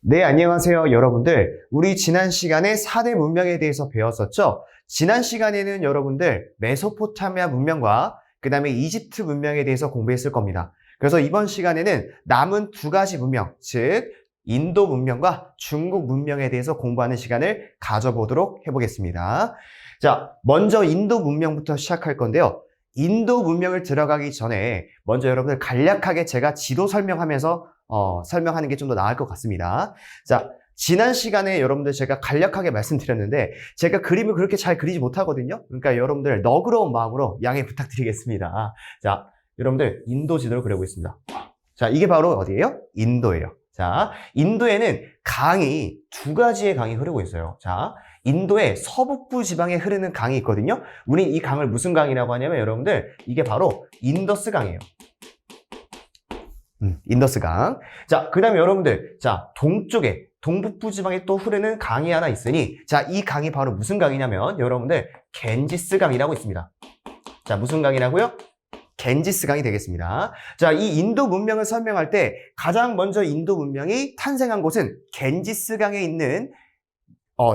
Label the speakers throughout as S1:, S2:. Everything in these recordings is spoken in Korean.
S1: 네, 안녕하세요, 여러분들. 우리 지난 시간에 4대 문명에 대해서 배웠었죠? 지난 시간에는 여러분들 메소포타미아 문명과 그 다음에 이집트 문명에 대해서 공부했을 겁니다. 그래서 이번 시간에는 남은 두 가지 문명, 즉 인도 문명과 중국 문명에 대해서 공부하는 시간을 가져보도록 해보겠습니다. 자, 먼저 인도 문명부터 시작할 건데요. 인도 문명을 들어가기 전에 먼저 여러분들 간략하게 제가 지도 설명하면서 설명하는 게 좀 더 나을 것 같습니다. 자, 지난 시간에 여러분들 제가 간략하게 말씀드렸는데 제가 그림을 그렇게 잘 그리지 못하거든요. 그러니까 여러분들 너그러운 마음으로 양해 부탁드리겠습니다. 자, 여러분들 인도 지도를 그려보겠습니다. 자, 이게 바로 어디예요? 인도예요. 자, 인도에는 강이 두 가지의 강이 흐르고 있어요. 자, 인도의 서북부 지방에 흐르는 강이 있거든요. 우린 이 강을 무슨 강이라고 하냐면 여러분들 이게 바로 인더스 강이에요. 인더스 강. 자, 그 다음에 여러분들, 자, 동쪽에, 동북부 지방에 또 흐르는 강이 하나 있으니, 자, 이 강이 바로 무슨 강이냐면, 여러분들, 겐지스 강이라고 있습니다. 자, 무슨 강이라고요? 겐지스 강이 되겠습니다. 자, 이 인도 문명을 설명할 때, 가장 먼저 인도 문명이 탄생한 곳은 겐지스 강에 있는,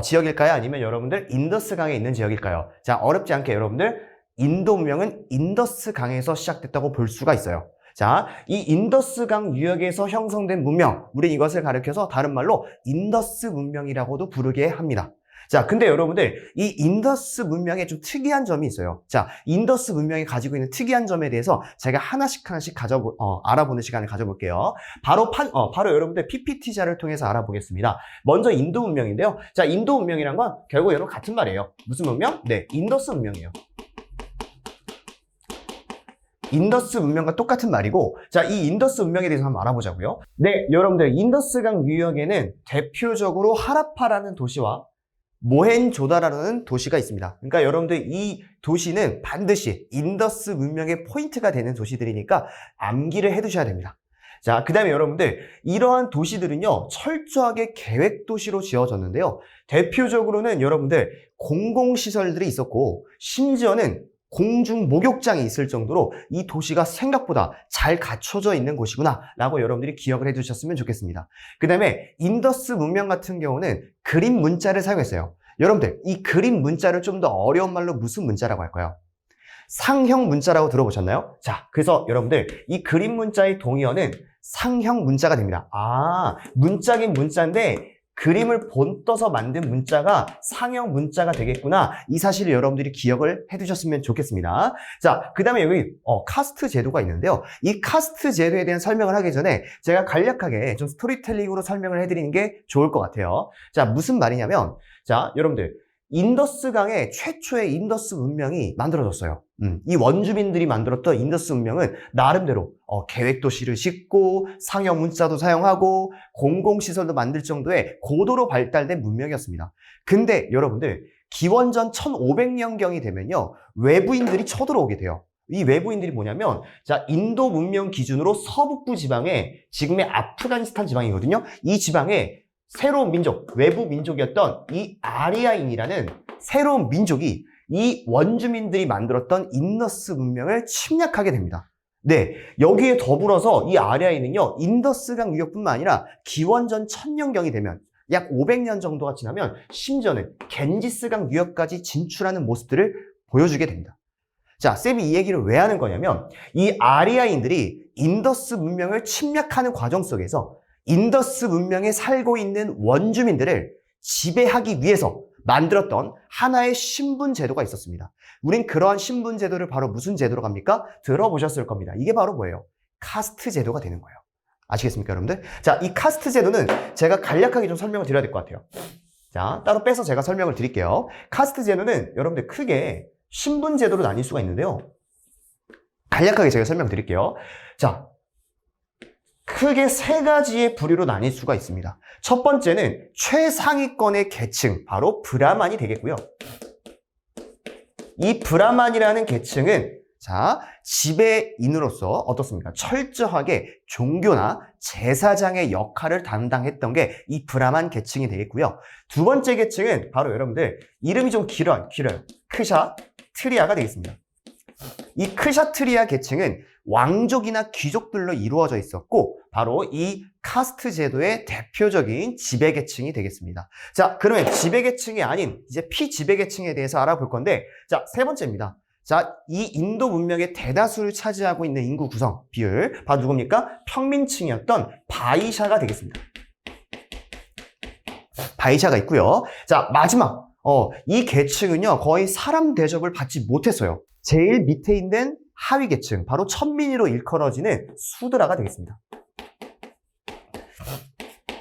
S1: 지역일까요? 아니면 여러분들, 인더스 강에 있는 지역일까요? 자, 어렵지 않게 여러분들, 인도 문명은 인더스 강에서 시작됐다고 볼 수가 있어요. 자, 이 인더스강 유역에서 형성된 문명, 우린 이것을 가리켜서 다른 말로 인더스 문명이라고도 부르게 합니다. 자, 근데 여러분들 이 인더스 문명에 좀 특이한 점이 있어요. 자, 인더스 문명이 가지고 있는 특이한 점에 대해서 제가 하나씩 알아보는 시간을 가져볼게요. 바로 여러분들 PPT 자를 통해서 알아보겠습니다. 먼저 인도 문명인데요. 자, 인도 문명이란 건 결국 여러분 같은 말이에요. 무슨 문명? 네, 인더스 문명이에요. 인더스 문명과 똑같은 말이고, 자, 이 인더스 문명에 대해서 한번 알아보자고요. 네, 여러분들 인더스강 유역에는 대표적으로 하라파라는 도시와 모헨조다라는 도시가 있습니다. 그러니까 여러분들 이 도시는 반드시 인더스 문명의 포인트가 되는 도시들이니까 암기를 해두셔야 됩니다. 자, 그 다음에 여러분들 이러한 도시들은요 철저하게 계획도시로 지어졌는데요. 대표적으로는 여러분들 공공시설들이 있었고 심지어는 공중 목욕장이 있을 정도로 이 도시가 생각보다 잘 갖춰져 있는 곳이구나 라고 여러분들이 기억을 해두셨으면 좋겠습니다. 그 다음에 인더스 문명 같은 경우는 그림 문자를 사용했어요. 여러분들 이 그림 문자를 좀 더 어려운 말로 무슨 문자라고 할까요? 상형 문자라고 들어보셨나요? 자, 그래서 여러분들 이 그림 문자의 동의어는 상형 문자가 됩니다. 아, 문자긴 문자인데 그림을 본떠서 만든 문자가 상형 문자가 되겠구나. 이 사실을 여러분들이 기억을 해두셨으면 좋겠습니다. 자, 그 다음에 여기 카스트 제도가 있는데요. 이 카스트 제도에 대한 설명을 하기 전에 제가 간략하게 좀 스토리텔링으로 설명을 해드리는 게 좋을 것 같아요. 자, 무슨 말이냐면 자, 여러분들 인더스강의 최초의 인더스 문명이 만들어졌어요. 이 원주민들이 만들었던 인더스 문명은 나름대로 계획도시를 짓고 상형 문자도 사용하고 공공시설도 만들 정도의 고도로 발달된 문명이었습니다. 근데 여러분들 기원전 1500년경이 되면요 외부인들이 쳐들어오게 돼요. 이 외부인들이 뭐냐면 자 인도 문명 기준으로 서북부 지방에 지금의 아프가니스탄 지방이거든요. 이 지방에 새로운 민족, 외부 민족이었던 이 아리아인이라는 새로운 민족이 이 원주민들이 만들었던 인더스 문명을 침략하게 됩니다. 네, 여기에 더불어서 이 아리아인은요, 인더스강 유역뿐만 아니라 기원전 1000년경이 되면 약 500년 정도가 지나면 심지어는 겐지스강 유역까지 진출하는 모습들을 보여주게 됩니다. 자, 쌤이 이 얘기를 왜 하는 거냐면 이 아리아인들이 인더스 문명을 침략하는 과정 속에서 인더스 문명에 살고 있는 원주민들을 지배하기 위해서 만들었던 하나의 신분 제도가 있었습니다. 우린 그러한 신분 제도를 바로 무슨 제도로 합니까? 들어보셨을 겁니다. 이게 바로 뭐예요? 카스트 제도가 되는 거예요. 아시겠습니까, 여러분들? 자, 이 카스트 제도는 제가 간략하게 좀 설명을 드려야 될 것 같아요. 자, 따로 빼서 제가 설명을 드릴게요. 카스트 제도는 여러분들 크게 신분 제도로 나뉠 수가 있는데요. 간략하게 제가 설명드릴게요. 자, 크게 세 가지의 부류로 나뉠 수가 있습니다. 첫 번째는 최상위권의 계층, 바로 브라만이 되겠고요. 이 브라만이라는 계층은 자, 지배인으로서 어떻습니까? 철저하게 종교나 제사장의 역할을 담당했던 게 이 브라만 계층이 되겠고요. 두 번째 계층은 바로 여러분들 이름이 좀 길어요. 크샤 트리아가 되겠습니다. 이 크샤트리아 계층은 왕족이나 귀족들로 이루어져 있었고 바로 이 카스트 제도의 대표적인 지배계층이 되겠습니다. 자, 그러면 지배계층이 아닌 이제 피지배계층에 대해서 알아볼 건데, 자, 세 번째입니다. 자, 이 인도 문명의 대다수를 차지하고 있는 인구 구성 비율 바로 누굽니까? 평민층이었던 바이샤가 되겠습니다. 바이샤가 있고요. 자, 마지막 이 계층은요 거의 사람 대접을 받지 못했어요. 제일 밑에 있는 하위 계층, 바로 천민으로 일컬어지는 수드라가 되겠습니다.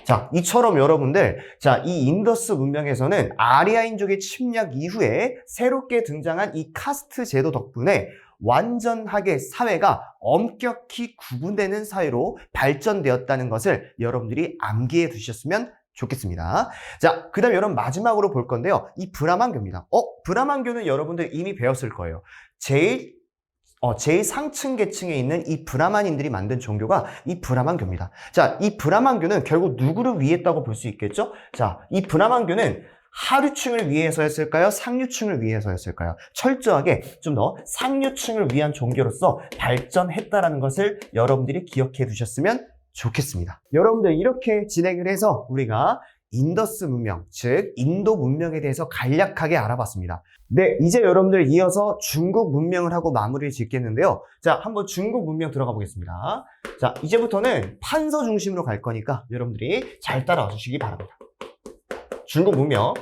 S1: 자, 이처럼 여러분들, 자, 이 인더스 문명에서는 아리아인족의 침략 이후에 새롭게 등장한 이 카스트 제도 덕분에 완전하게 사회가 엄격히 구분되는 사회로 발전되었다는 것을 여러분들이 암기해 두셨으면 좋겠습니다. 자, 그 다음에 여러분 마지막으로 볼 건데요. 이 브라만교입니다. 브라만교는 여러분들 이미 배웠을 거예요. 제일 상층 계층에 있는 이 브라만인들이 만든 종교가 이 브라만교입니다. 자, 이 브라만교는 결국 누구를 위했다고 볼 수 있겠죠? 자, 이 브라만교는 하류층을 위해서였을까요? 상류층을 위해서였을까요? 철저하게 좀 더 상류층을 위한 종교로서 발전했다라는 것을 여러분들이 기억해 두셨으면 좋겠습니다. 여러분들 이렇게 진행을 해서 우리가 인더스 문명, 즉 인도 문명에 대해서 간략하게 알아봤습니다. 네, 이제 여러분들 이어서 중국 문명을 하고 마무리를 짓겠는데요. 자, 한번 중국 문명 들어가 보겠습니다. 자, 이제부터는 판서 중심으로 갈 거니까 여러분들이 잘 따라와 주시기 바랍니다. 중국 문명.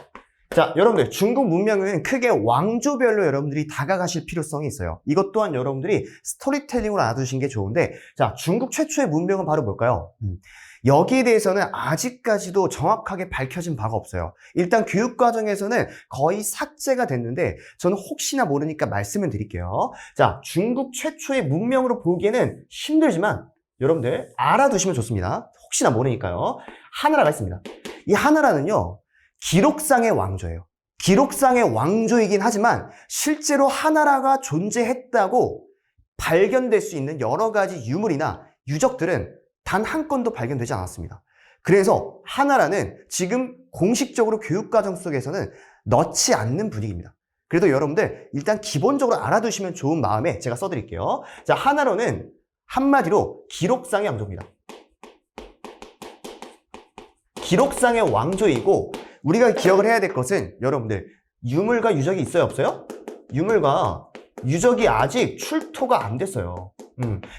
S1: 자, 여러분들 중국 문명은 크게 왕조별로 여러분들이 다가가실 필요성이 있어요. 이것 또한 여러분들이 스토리텔링으로 알아두시는 게 좋은데, 자, 중국 최초의 문명은 바로 뭘까요? 여기에 대해서는 아직까지도 정확하게 밝혀진 바가 없어요. 일단 교육과정에서는 거의 삭제가 됐는데 저는 혹시나 모르니까 말씀을 드릴게요. 자, 중국 최초의 문명으로 보기에는 힘들지만 여러분들 알아두시면 좋습니다. 혹시나 모르니까요. 하나라가 있습니다. 이 하나라는요, 기록상의 왕조예요. 기록상의 왕조이긴 하지만 실제로 하나라가 존재했다고 발견될 수 있는 여러 가지 유물이나 유적들은 단 한 건도 발견되지 않았습니다. 그래서 하나라는 지금 공식적으로 교육과정 속에서는 넣지 않는 분위기입니다. 그래도 여러분들 일단 기본적으로 알아두시면 좋은 마음에 제가 써드릴게요. 자, 하나로는 한마디로 기록상의 왕조입니다. 기록상의 왕조이고, 우리가 기억을 해야 될 것은 여러분들 유물과 유적이 있어요, 없어요? 유물과 유적이 아직 출토가 안 됐어요.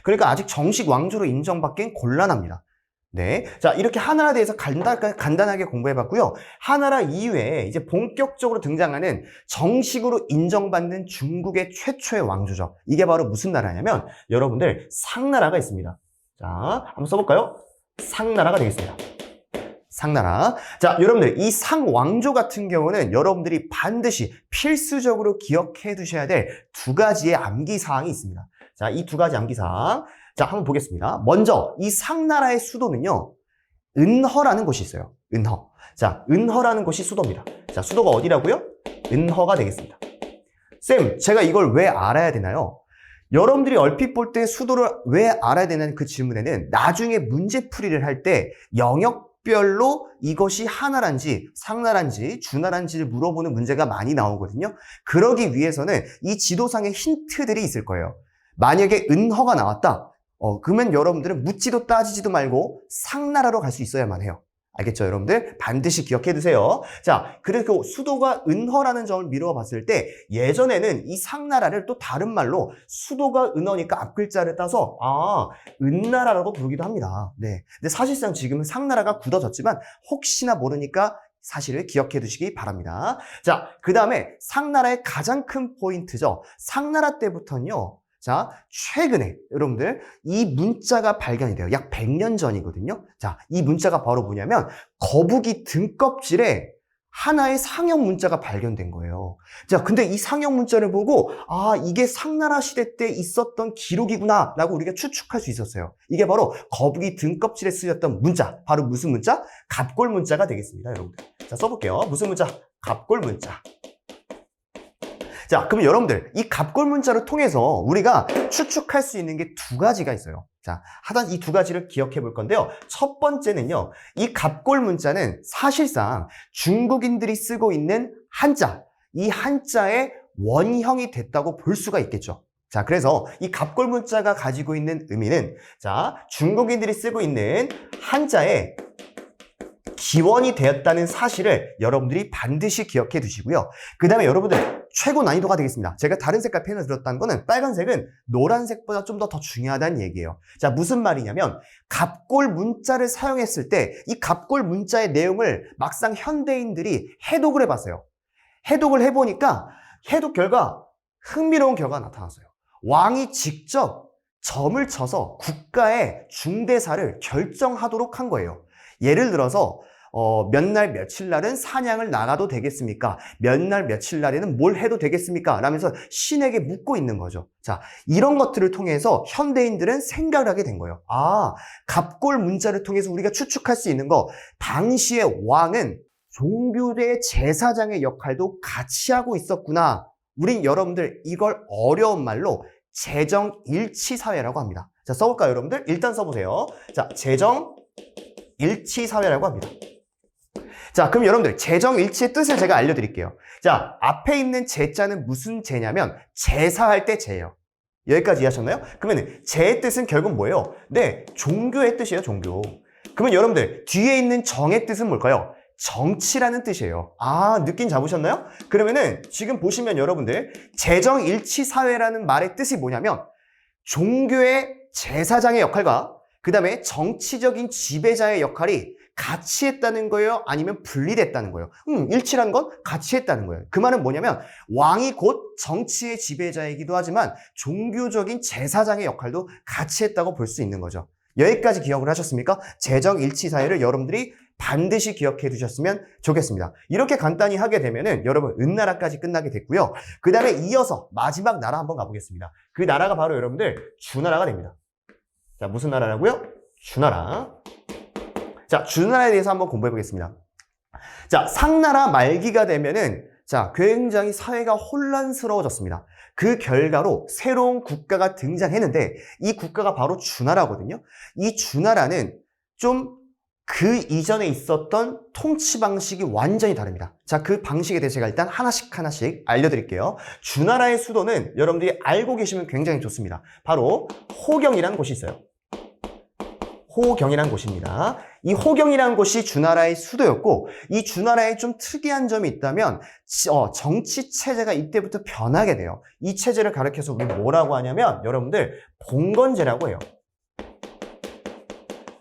S1: 그러니까 아직 정식 왕조로 인정받기엔 곤란합니다. 네, 자, 이렇게 하나라에 대해서 간단하게 공부해봤고요. 하나라 이후에 이제 본격적으로 등장하는 정식으로 인정받는 중국의 최초의 왕조죠. 이게 바로 무슨 나라냐면 여러분들 상나라가 있습니다. 자, 한번 써볼까요? 상나라가 되겠습니다. 상나라. 자, 여러분들 이 상왕조 같은 경우는 여러분들이 반드시 필수적으로 기억해 두셔야 될 두 가지의 암기사항이 있습니다. 자, 이 두 가지 암기사항. 자, 한번 보겠습니다. 먼저 이 상나라의 수도는요, 은허라는 곳이 있어요. 은허. 자, 은허라는 곳이 수도입니다. 자, 수도가 어디라고요? 은허가 되겠습니다. 쌤, 제가 이걸 왜 알아야 되나요? 여러분들이 얼핏 볼 때 수도를 왜 알아야 되냐는 그 질문에는 나중에 문제풀이를 할 때 영역별로 이것이 하나란지 상나란지 주나란지를 물어보는 문제가 많이 나오거든요. 그러기 위해서는 이 지도상의 힌트들이 있을 거예요. 만약에 은허가 나왔다, 그러면 여러분들은 묻지도 따지지도 말고 상나라로 갈 수 있어야만 해요. 알겠죠, 여러분들? 반드시 기억해 두세요. 자, 그리고 수도가 은허라는 점을 미루어 봤을 때 예전에는 이 상나라를 또 다른 말로 수도가 은허니까 앞글자를 따서 은나라라고 부르기도 합니다. 네. 근데 사실상 지금은 상나라가 굳어졌지만 혹시나 모르니까 사실을 기억해 두시기 바랍니다. 자, 그 다음에 상나라의 가장 큰 포인트죠. 상나라 때부터는요, 자, 최근에 여러분들 이 문자가 발견이 돼요. 약 100년 전이거든요. 자, 이 문자가 바로 뭐냐면 거북이 등껍질에 하나의 상형 문자가 발견된 거예요. 자, 근데 이 상형 문자를 보고 이게 상나라 시대 때 있었던 기록이구나 라고 우리가 추측할 수 있었어요. 이게 바로 거북이 등껍질에 쓰였던 문자, 바로 무슨 문자? 갑골 문자가 되겠습니다, 여러분들. 자, 써볼게요. 무슨 문자? 갑골 문자. 자, 그럼 여러분들 이 갑골 문자를 통해서 우리가 추측할 수 있는 게 두 가지가 있어요. 자, 하단 이 두 가지를 기억해 볼 건데요. 첫 번째는요, 이 갑골 문자는 사실상 중국인들이 쓰고 있는 한자, 이 한자의 원형이 됐다고 볼 수가 있겠죠. 자, 그래서 이 갑골 문자가 가지고 있는 의미는, 자, 중국인들이 쓰고 있는 한자에 기원이 되었다는 사실을 여러분들이 반드시 기억해 두시고요. 그 다음에 여러분들 최고 난이도가 되겠습니다. 제가 다른 색깔 펜을 들었다는 거는 빨간색은 노란색보다 좀 더 중요하다는 얘기예요. 자, 무슨 말이냐면 갑골 문자를 사용했을 때 이 갑골 문자의 내용을 막상 현대인들이 해독을 해봤어요. 해독을 해보니까 해독 결과 흥미로운 결과가 나타났어요. 왕이 직접 점을 쳐서 국가의 중대사를 결정하도록 한 거예요. 예를 들어서 몇 날 며칠 날은 사냥을 나가도 되겠습니까? 몇 날 며칠 날에는 뭘 해도 되겠습니까? 라면서 신에게 묻고 있는 거죠. 자, 이런 것들을 통해서 현대인들은 생각을 하게 된 거예요. 아, 갑골 문자를 통해서 우리가 추측할 수 있는 거, 당시의 왕은 종교의 제사장의 역할도 같이 하고 있었구나. 우린 여러분들 이걸 어려운 말로 재정일치사회라고 합니다. 자, 써볼까요, 여러분들? 일단 써보세요. 자, 재정일치사회라고 합니다. 자, 그럼 여러분들 재정일치의 뜻을 제가 알려드릴게요. 자, 앞에 있는 제자는 무슨 제냐면 제사할 때 제예요. 여기까지 이해하셨나요? 그러면 제의 뜻은 결국 뭐예요? 네, 종교의 뜻이에요, 종교. 그러면 여러분들 뒤에 있는 정의 뜻은 뭘까요? 정치라는 뜻이에요. 아, 느낌 잡으셨나요? 그러면은 지금 보시면 여러분들 재정일치사회라는 말의 뜻이 뭐냐면 종교의 제사장의 역할과 그 다음에 정치적인 지배자의 역할이 같이 했다는 거예요? 아니면 분리됐다는 거예요? 일치라는 건 같이 했다는 거예요. 그 말은 뭐냐면 왕이 곧 정치의 지배자이기도 하지만 종교적인 제사장의 역할도 같이 했다고 볼 수 있는 거죠. 여기까지 기억을 하셨습니까? 재정일치사회를 여러분들이 반드시 기억해 두셨으면 좋겠습니다. 이렇게 간단히 하게 되면은 여러분 은나라까지 끝나게 됐고요. 그 다음에 이어서 마지막 나라 한번 가보겠습니다. 그 나라가 바로 여러분들 주나라가 됩니다. 자, 무슨 나라라고요? 주나라. 자, 주나라에 대해서 한번 공부해 보겠습니다. 자, 상나라 말기가 되면은 자, 굉장히 사회가 혼란스러워졌습니다. 그 결과로 새로운 국가가 등장했는데 이 국가가 바로 주나라거든요. 이 주나라는 좀 그 이전에 있었던 통치 방식이 완전히 다릅니다. 자, 그 방식에 대해서 제가 일단 하나씩 알려드릴게요. 주나라의 수도는 여러분들이 알고 계시면 굉장히 좋습니다. 바로 호경이라는 곳이 있어요. 호경이라는 곳입니다. 이 호경이라는 곳이 주나라의 수도였고 이 주나라에 좀 특이한 점이 있다면 정치 체제가 이때부터 변하게 돼요. 이 체제를 가리켜서 우리 뭐라고 하냐면 여러분들 봉건제라고 해요.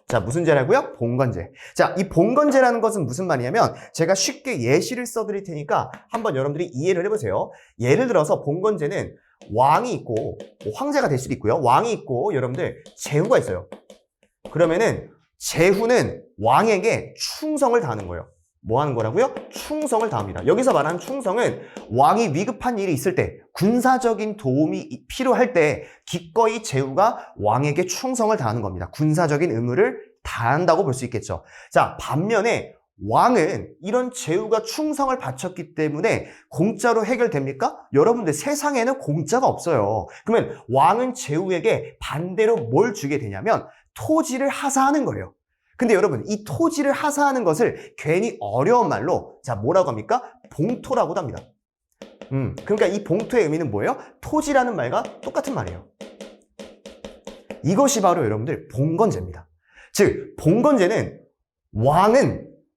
S1: 자, 무슨 제라고요? 봉건제. 자, 이 봉건제라는 것은 무슨 말이냐면 제가 쉽게 예시를 써드릴 테니까 한번 여러분들이 이해를 해보세요. 예를 들어서 봉건제는 왕이 있고 뭐 황제가 될 수도 있고요. 왕이 있고 여러분들 제후가 있어요. 그러면은 제후는 왕에게 충성을 다하는 거예요. 뭐 하는 거라고요? 충성을 다합니다. 여기서 말하는 충성은 왕이 위급한 일이 있을 때, 군사적인 도움이 필요할 때 기꺼이 제후가 왕에게 충성을 다하는 겁니다. 군사적인 의무를 다한다고 볼 수 있겠죠. 자, 반면에 왕은 이런 제후가 충성을 바쳤기 때문에 공짜로 해결됩니까? 여러분들 세상에는 공짜가 없어요. 그러면 왕은 제후에게 반대로 뭘 주게 되냐면 토지를 하사하는 거예요. 근데 여러분 이 토지를 하사하는 것을 괜히 어려운 말로 자 뭐라고 합니까? 봉토라고도 합니다. 그러니까 이 봉토의 의미는 뭐예요? 토지라는 말과 똑같은 말이에요. 이것이 바로 여러분들 봉건제입니다. 즉 봉건제는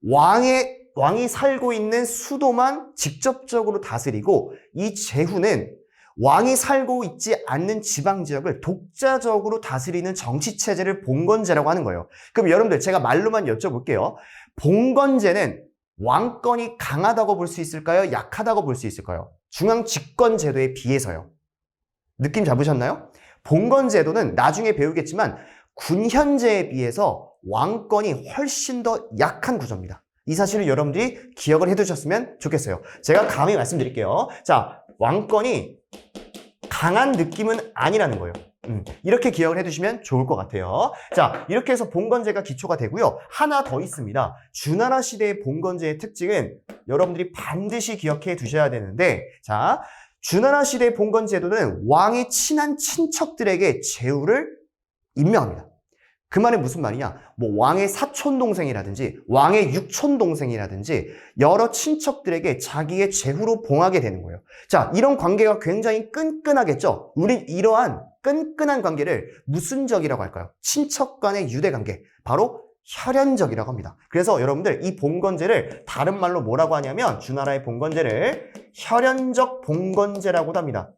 S1: 왕이 살고 있는 수도만 직접적으로 다스리고 이 제후는 왕이 살고 있지 않는 지방 지역을 독자적으로 다스리는 정치 체제를 봉건제라고 하는 거예요. 그럼 여러분들 제가 말로만 여쭤볼게요. 봉건제는 왕권이 강하다고 볼 수 있을까요? 약하다고 볼 수 있을까요? 중앙 집권 제도에 비해서요. 느낌 잡으셨나요? 봉건제도는 나중에 배우겠지만 군현제에 비해서 왕권이 훨씬 더 약한 구조입니다. 이 사실을 여러분들이 기억을 해두셨으면 좋겠어요. 제가 감히 말씀드릴게요. 자, 왕권이 강한 느낌은 아니라는 거예요. 이렇게 기억을 해두시면 좋을 것 같아요. 자, 이렇게 해서 봉건제가 기초가 되고요. 하나 더 있습니다. 주나라 시대의 봉건제의 특징은 여러분들이 반드시 기억해 두셔야 되는데, 자, 주나라 시대의 봉건제도는 왕의 친한 친척들에게 제후를 임명합니다. 그 말은 무슨 말이냐? 뭐 왕의 사촌 동생이라든지 왕의 육촌 동생이라든지 여러 친척들에게 자기의 제후로 봉하게 되는 거예요. 자, 이런 관계가 굉장히 끈끈하겠죠? 우린 이러한 끈끈한 관계를 무슨 적이라고 할까요? 친척 간의 유대 관계, 바로 혈연적이라고 합니다. 그래서 여러분들 이 봉건제를 다른 말로 뭐라고 하냐면 주나라의 봉건제를 혈연적 봉건제라고도 합니다.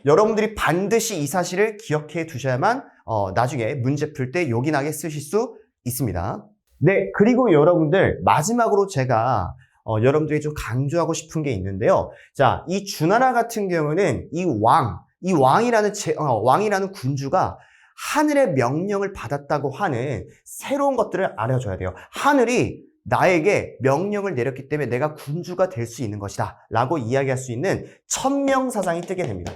S1: 여러분들이 반드시 이 사실을 기억해 두셔야만 나중에 문제 풀 때 요긴하게 쓰실 수 있습니다. 네, 그리고 여러분들 마지막으로 제가 여러분들이 좀 강조하고 싶은 게 있는데요. 자, 이 주나라 같은 경우는 왕이라는 군주가 하늘의 명령을 받았다고 하는 새로운 것들을 알아줘야 돼요. 하늘이 나에게 명령을 내렸기 때문에 내가 군주가 될 수 있는 것이다 라고 이야기할 수 있는 천명사상이 뜨게 됩니다.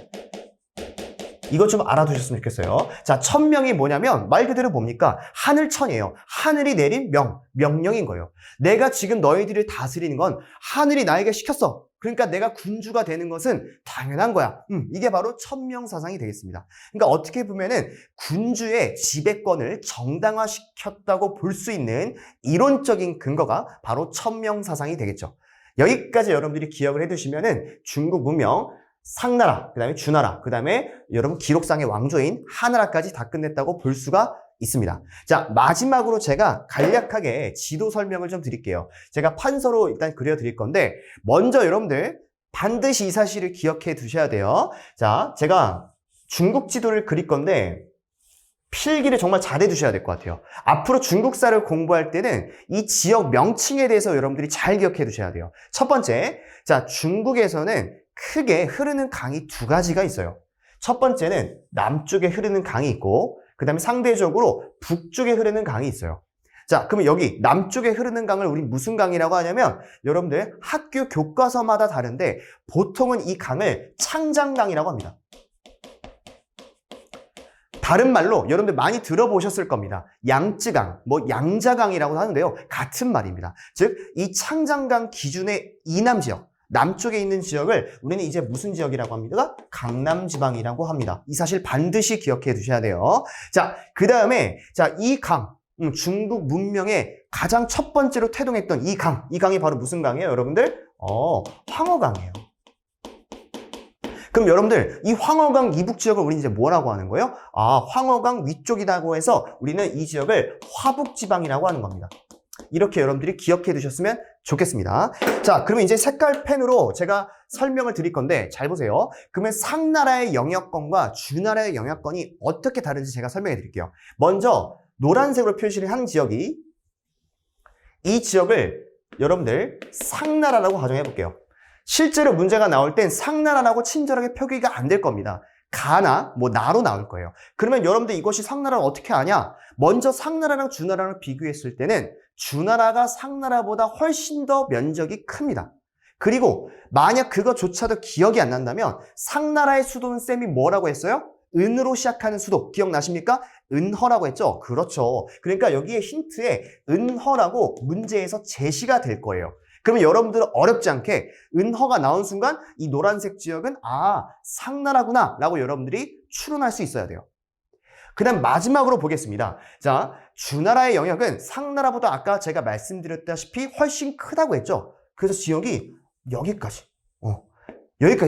S1: 이거 좀 알아두셨으면 좋겠어요. 자, 천명이 뭐냐면 말 그대로 뭡니까? 하늘천이에요. 하늘이 내린 명령인 거예요. 내가 지금 너희들을 다스리는 건 하늘이 나에게 시켰어. 그러니까 내가 군주가 되는 것은 당연한 거야. 이게 바로 천명사상이 되겠습니다. 그러니까 어떻게 보면은 군주의 지배권을 정당화시켰다고 볼 수 있는 이론적인 근거가 바로 천명사상이 되겠죠. 여기까지 여러분들이 기억을 해두시면은 중국 문명 상나라, 그 다음에 주나라, 그 다음에 여러분 기록상의 왕조인 하나라까지 다 끝냈다고 볼 수가 있습니다. 자, 마지막으로 제가 간략하게 지도 설명을 좀 드릴게요. 제가 판서로 일단 그려드릴 건데 먼저 여러분들 반드시 이 사실을 기억해 두셔야 돼요. 자, 제가 중국 지도를 그릴 건데 필기를 정말 잘해 두셔야 될 것 같아요. 앞으로 중국사를 공부할 때는 이 지역 명칭에 대해서 여러분들이 잘 기억해 두셔야 돼요. 첫 번째, 자, 중국에서는 크게 흐르는 강이 두 가지가 있어요. 첫 번째는 남쪽에 흐르는 강이 있고 그 다음에 상대적으로 북쪽에 흐르는 강이 있어요. 자, 그러면 여기 남쪽에 흐르는 강을 우리 무슨 강이라고 하냐면 여러분들 학교 교과서마다 다른데 보통은 이 강을 창장강이라고 합니다. 다른 말로 여러분들 많이 들어보셨을 겁니다. 양쯔강, 양자강이라고 하는데요. 같은 말입니다. 즉, 이 창장강 기준의 이남 지역, 남쪽에 있는 지역을 우리는 이제 무슨 지역이라고 합니다? 강남지방이라고 합니다. 이 사실 반드시 기억해 두셔야 돼요. 자, 그 다음에 이 강, 중국 문명의 가장 첫 번째로 태동했던 이 강이 바로 무슨 강이에요, 여러분들? 황허강이에요. 그럼 여러분들 이 황허강 이북 지역을 우리 이제 뭐라고 하는 거예요? 황허강 위쪽이라고 해서 우리는 이 지역을 화북지방이라고 하는 겁니다. 이렇게 여러분들이 기억해 두셨으면 좋겠습니다. 자, 그러면 이제 색깔 펜으로 제가 설명을 드릴 건데 잘 보세요. 그러면 상나라의 영역권과 주나라의 영역권이 어떻게 다른지 제가 설명해 드릴게요. 먼저 노란색으로 표시를 한 지역이 이 지역을 여러분들 상나라라고 가정해 볼게요. 실제로 문제가 나올 땐 상나라라고 친절하게 표기가 안 될 겁니다. 가나 나로 나올 거예요. 그러면 여러분들 이것이 상나라를 어떻게 아냐? 먼저 상나라랑 주나라랑 비교했을 때는 주나라가 상나라보다 훨씬 더 면적이 큽니다. 그리고 만약 그거조차도 기억이 안 난다면 상나라의 수도는 쌤이 뭐라고 했어요? 은으로 시작하는 수도 기억나십니까? 은허라고 했죠? 그렇죠. 그러니까 여기에 힌트에 은허라고 문제에서 제시가 될 거예요. 그러면 여러분들은 어렵지 않게 은허가 나온 순간 이 노란색 지역은 상나라구나 라고 여러분들이 추론할 수 있어야 돼요. 그 다음 마지막으로 보겠습니다. 자, 주나라의 영역은 상나라보다 아까 제가 말씀드렸다시피 훨씬 크다고 했죠. 그래서 지역이 여기까지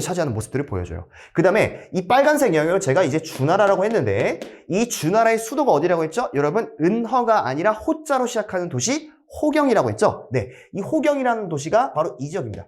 S1: 차지하는 모습들을 보여줘요. 그 다음에 이 빨간색 영역을 제가 이제 주나라라고 했는데 이 주나라의 수도가 어디라고 했죠? 여러분 은허가 아니라 호자로 시작하는 도시 호경이라고 했죠? 네, 이 호경이라는 도시가 바로 이 지역입니다.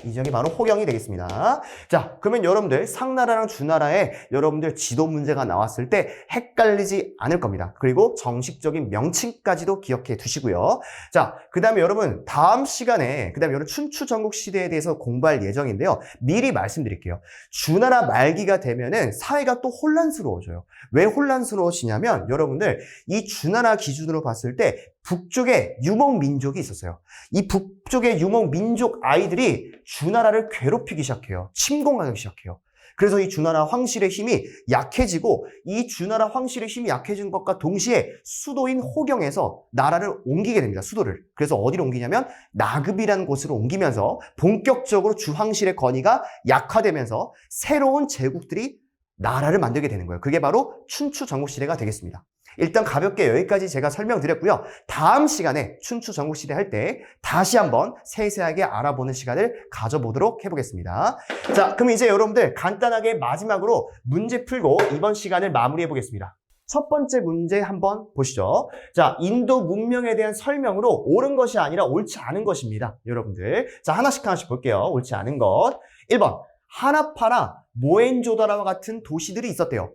S1: 이 지역이 바로 호경이 되겠습니다. 자, 그러면 여러분들 상나라랑 주나라에 여러분들 지도 문제가 나왔을 때 헷갈리지 않을 겁니다. 그리고 정식적인 명칭까지도 기억해 두시고요. 자, 그 다음에 여러분 다음 시간에 여러분 춘추 전국 시대에 대해서 공부할 예정인데요. 미리 말씀드릴게요. 주나라 말기가 되면은 사회가 또 혼란스러워져요. 왜 혼란스러워지냐면 여러분들 이 주나라 기준으로 봤을 때 북쪽에 유목민족이 있었어요. 이 북쪽의 유목민족 아이들이 주나라를 괴롭히기 시작해요. 침공하기 시작해요. 그래서 이 주나라 황실의 힘이 약해지고 이 주나라 황실의 힘이 약해진 것과 동시에 수도인 호경에서 나라를 옮기게 됩니다. 수도를. 그래서 어디로 옮기냐면 나급이라는 곳으로 옮기면서 본격적으로 주황실의 권위가 약화되면서 새로운 제국들이 나라를 만들게 되는 거예요. 그게 바로 춘추 전국시대가 되겠습니다. 일단 가볍게 여기까지 제가 설명드렸고요. 다음 시간에 춘추 전국시대 할 때 다시 한번 세세하게 알아보는 시간을 가져보도록 해보겠습니다. 자, 그럼 이제 여러분들 간단하게 마지막으로 문제 풀고 이번 시간을 마무리해 보겠습니다. 첫 번째 문제 한번 보시죠. 자, 인도 문명에 대한 설명으로 옳은 것이 아니라 옳지 않은 것입니다. 여러분들. 자, 하나씩 볼게요. 옳지 않은 것. 1번. 하나파나 모헨조다라와 같은 도시들이 있었대요.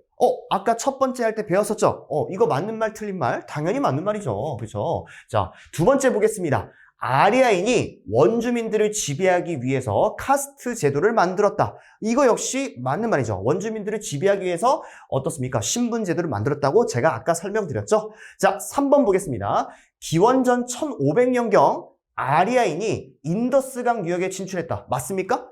S1: 아까 첫 번째 할 때 배웠었죠? 이거 맞는 말, 틀린 말? 당연히 맞는 말이죠. 그렇죠? 자, 두 번째 보겠습니다. 아리아인이 원주민들을 지배하기 위해서 카스트 제도를 만들었다. 이거 역시 맞는 말이죠. 원주민들을 지배하기 위해서 어떻습니까? 신분 제도를 만들었다고 제가 아까 설명드렸죠? 자, 3번 보겠습니다. 기원전 1500년경 아리아인이 인더스강 유역에 진출했다. 맞습니까?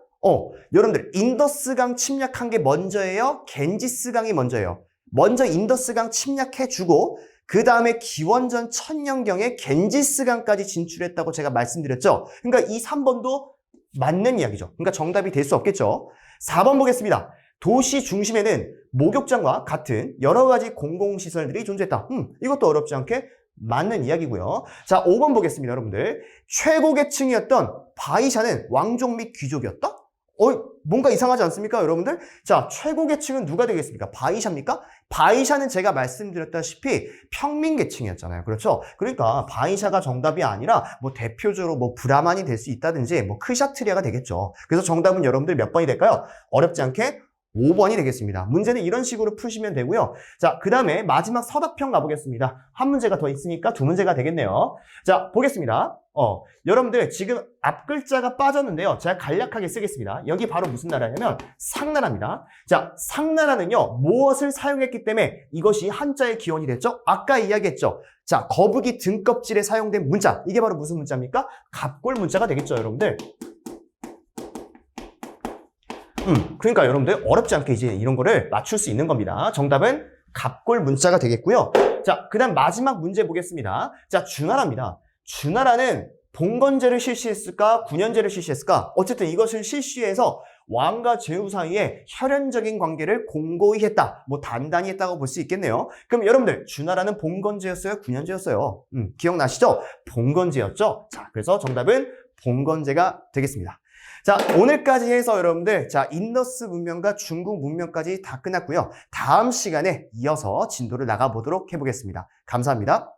S1: 여러분들 인더스강 침략한 게 먼저예요? 겐지스강이 먼저예요? 먼저 인더스강 침략해주고 그 다음에 기원전 1000년경에 겐지스강까지 진출했다고 제가 말씀드렸죠? 그러니까 이 3번도 맞는 이야기죠. 그러니까 정답이 될 수 없겠죠? 4번 보겠습니다. 도시 중심에는 목욕장과 같은 여러 가지 공공시설들이 존재했다. 이것도 어렵지 않게 맞는 이야기고요. 자, 5번 보겠습니다, 여러분들. 최고 계층이었던 바이샤는 왕족 및 귀족이었다? 뭔가 이상하지 않습니까, 여러분들? 자, 최고 계층은 누가 되겠습니까? 바이샤입니까? 바이샤는 제가 말씀드렸다시피 평민 계층이었잖아요. 그렇죠? 그러니까 바이샤가 정답이 아니라 뭐 대표적으로 뭐 브라만이 될 수 있다든지 뭐 크샤트리아가 되겠죠. 그래서 정답은 여러분들 몇 번이 될까요? 어렵지 않게 5번이 되겠습니다. 문제는 이런 식으로 푸시면 되고요. 자, 그 다음에 마지막 서답형 가보겠습니다. 한 문제가 더 있으니까 두 문제가 되겠네요. 자, 보겠습니다. 여러분들 지금 앞 글자가 빠졌는데요. 제가 간략하게 쓰겠습니다. 여기 바로 무슨 나라냐면 상나라입니다. 자, 상나라는요, 무엇을 사용했기 때문에 이것이 한자의 기원이 됐죠? 아까 이야기했죠? 자, 거북이 등껍질에 사용된 문자. 이게 바로 무슨 문자입니까? 갑골 문자가 되겠죠, 여러분들? 그러니까 여러분들 어렵지 않게 이제 이런 거를 맞출 수 있는 겁니다. 정답은 갑골 문자가 되겠고요. 자, 그 다음 마지막 문제 보겠습니다. 자, 주나라입니다. 주나라는 봉건제를 실시했을까? 군현제를 실시했을까? 어쨌든 이것을 실시해서 왕과 제후 사이에 혈연적인 관계를 공고히 했다. 뭐 단단히 했다고 볼 수 있겠네요. 그럼 여러분들 주나라는 봉건제였어요? 군현제였어요? 기억나시죠? 봉건제였죠? 자, 그래서 정답은 봉건제가 되겠습니다. 자, 오늘까지 해서 여러분들, 자, 인더스 문명과 중국 문명까지 다 끝났고요. 다음 시간에 이어서 진도를 나가보도록 해보겠습니다. 감사합니다.